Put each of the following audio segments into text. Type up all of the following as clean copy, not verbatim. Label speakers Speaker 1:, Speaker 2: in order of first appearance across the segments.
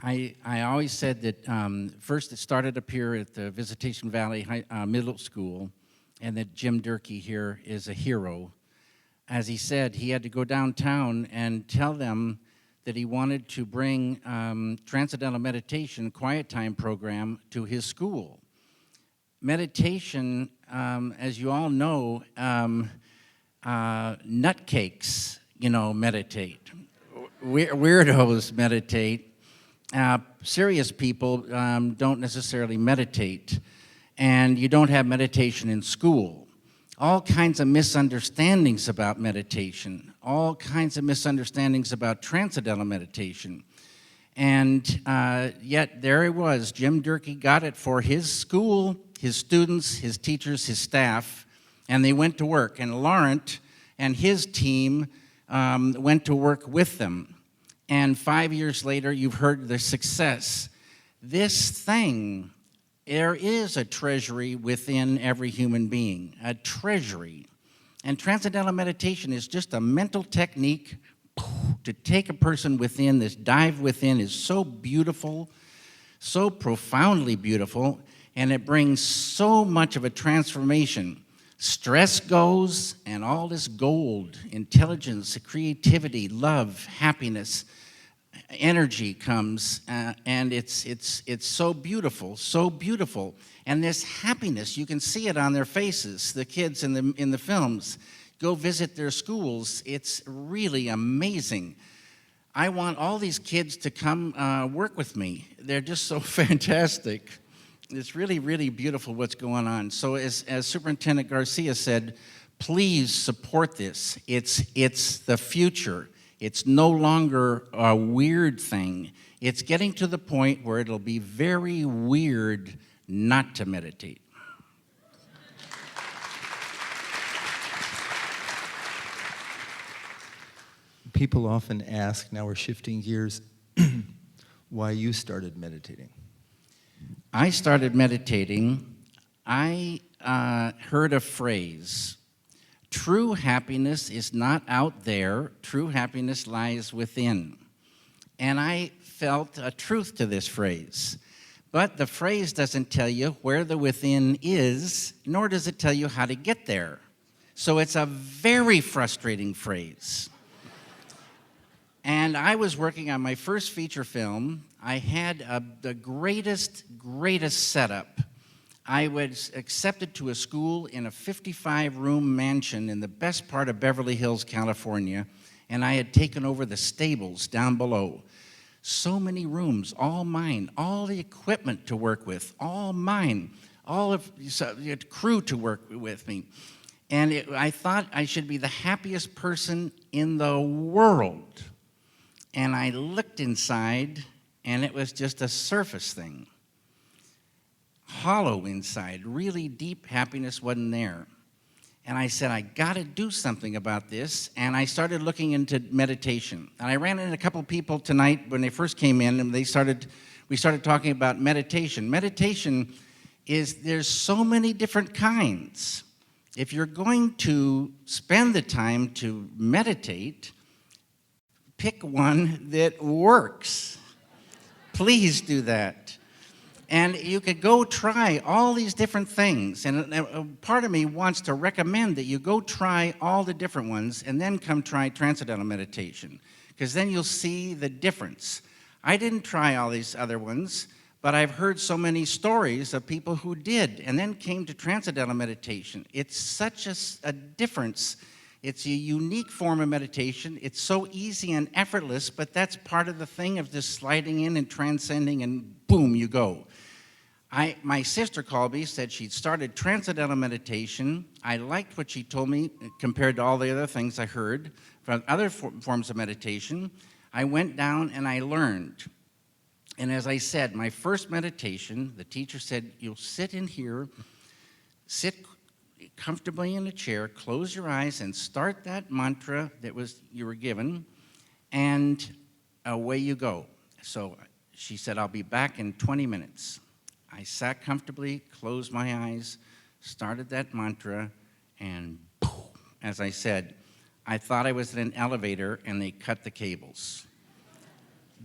Speaker 1: I always said that first it started up here at the Visitation Valley Middle School, and that Jim Durkee here is a hero. As he said, he had to go downtown and tell them that he wanted to bring Transcendental Meditation Quiet Time program to his school. Meditation, as you all know, nutcakes, meditate. Weirdos meditate. Serious people don't necessarily meditate, and you don't have meditation in school. All kinds of misunderstandings about meditation, all kinds of misunderstandings about transcendental meditation. And yet there it was, Jim Durkee got it for his school, his students, his teachers, his staff, and they went to work. And Laurent and his team went to work with them. And 5 years later, you've heard the success. This thing, there is a treasury within every human being, a treasury. And Transcendental Meditation is just a mental technique to take a person within. This dive within is so beautiful, so profoundly beautiful, and it brings so much of a transformation. Stress goes, and all this gold, intelligence, creativity, love, happiness, energy comes, and it's so beautiful, so beautiful. And this happiness, you can see it on their faces. The kids in the films, go visit their schools. It's really amazing. I want all these kids to come work with me. They're just so fantastic. It's really, really beautiful what's going on. So as Superintendent Garcia said, please support this. It's the future. It's no longer a weird thing. It's getting to the point where it'll be very weird not to meditate.
Speaker 2: People often ask, now we're shifting gears, why you started meditating.
Speaker 1: I started meditating. I heard a phrase, true happiness is not out there, true happiness lies within. And I felt a truth to this phrase. But the phrase doesn't tell you where the within is, nor does it tell you how to get there. So it's a very frustrating phrase. And I was working on my first feature film. I had the greatest setup. I was accepted to a school in a 55-room mansion in the best part of Beverly Hills, California, and I had taken over the stables down below. So many rooms, all mine, all the equipment to work with, all mine, all of the crew to work with me. And I thought I should be the happiest person in the world. And I looked inside, and it was just a surface thing. Hollow inside, really deep happiness wasn't there. And I said, I gotta do something about this, and I started looking into meditation. And I ran into a couple people tonight when they first came in, and we started talking about meditation. Meditation is, there's so many different kinds. If you're going to spend the time to meditate, pick one that works. Please do that. And you could go try all these different things. And a part of me wants to recommend that you go try all the different ones and then come try Transcendental Meditation, because then you'll see the difference. I didn't try all these other ones, but I've heard so many stories of people who did and then came to Transcendental Meditation. It's such a difference. It's a unique form of meditation. It's so easy and effortless, but that's part of the thing of just sliding in and transcending, and boom, you go. My sister called me, said she'd started Transcendental Meditation. I liked what she told me compared to all the other things I heard from other forms of meditation. I went down and I learned. And as I said, my first meditation, the teacher said, you'll sit in here, sit comfortably in a chair, close your eyes, and start that mantra that you were given, and away you go. So she said, I'll be back in 20 minutes. I sat comfortably, closed my eyes, started that mantra, and boom, as I said, I thought I was in an elevator and they cut the cables.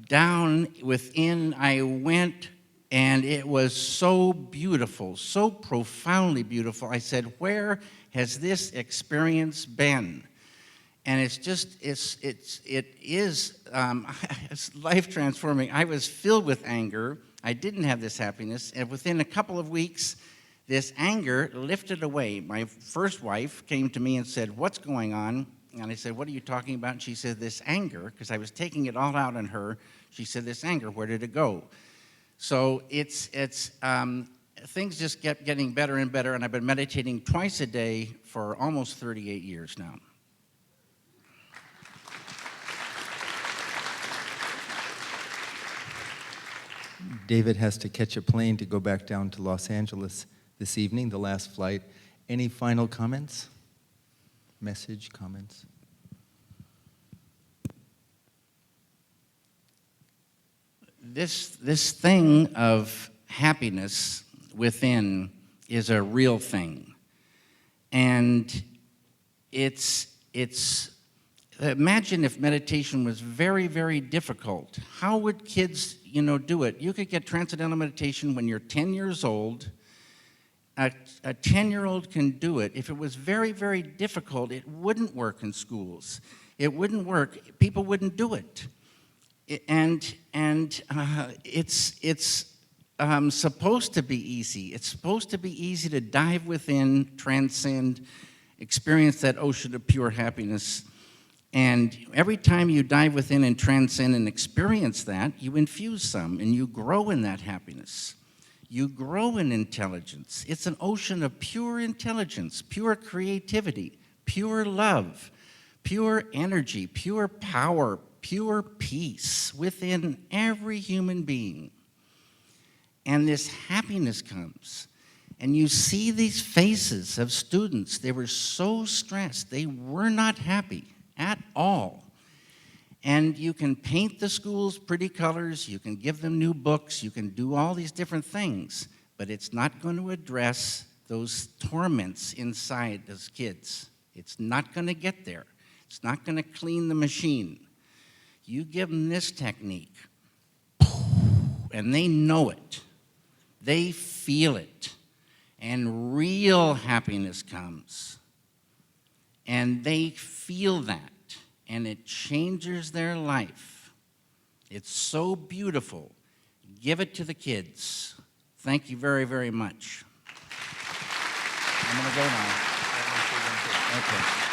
Speaker 1: down within I went, and it was so beautiful, so profoundly beautiful. I said, where has this experience been? And it's just, it is it's life transforming. I was filled with anger. I didn't have this happiness. And within a couple of weeks, this anger lifted away. My first wife came to me and said, what's going on? And I said, what are you talking about? And she said, this anger, because I was taking it all out on her. She said, this anger, where did it go? So things just kept getting better and better. And I've been meditating twice a day for almost 38 years now.
Speaker 2: David has to catch a plane to go back down to Los Angeles this evening, the last flight. Any final comments? Message, comments?
Speaker 1: This thing of happiness within is a real thing. And imagine if meditation was very, very difficult. How would kids, do it? You could get Transcendental Meditation when you're 10 years old. A 10-year-old can do it. If it was very, very difficult, it wouldn't work in schools. It wouldn't work. People wouldn't do it. And it's supposed to be easy. It's supposed to be easy to dive within, transcend, experience that ocean of pure happiness. And every time you dive within and transcend and experience that, you infuse some, and you grow in that happiness. You grow in intelligence. It's an ocean of pure intelligence, pure creativity, pure love, pure energy, pure power, pure peace within every human being. And this happiness comes. And you see these faces of students. They were so stressed. They were not happy at all. And you can paint the schools pretty colors, you can give them new books, you can do all these different things, but it's not going to address those torments inside those kids. It's not going to get there. It's not going to clean the machine. You give them this technique, and they know it. They feel it. And real happiness comes. And they feel that, and it changes their life. It's so beautiful. Give it to the kids. Thank you very, very much. I'm going to go now. Okay.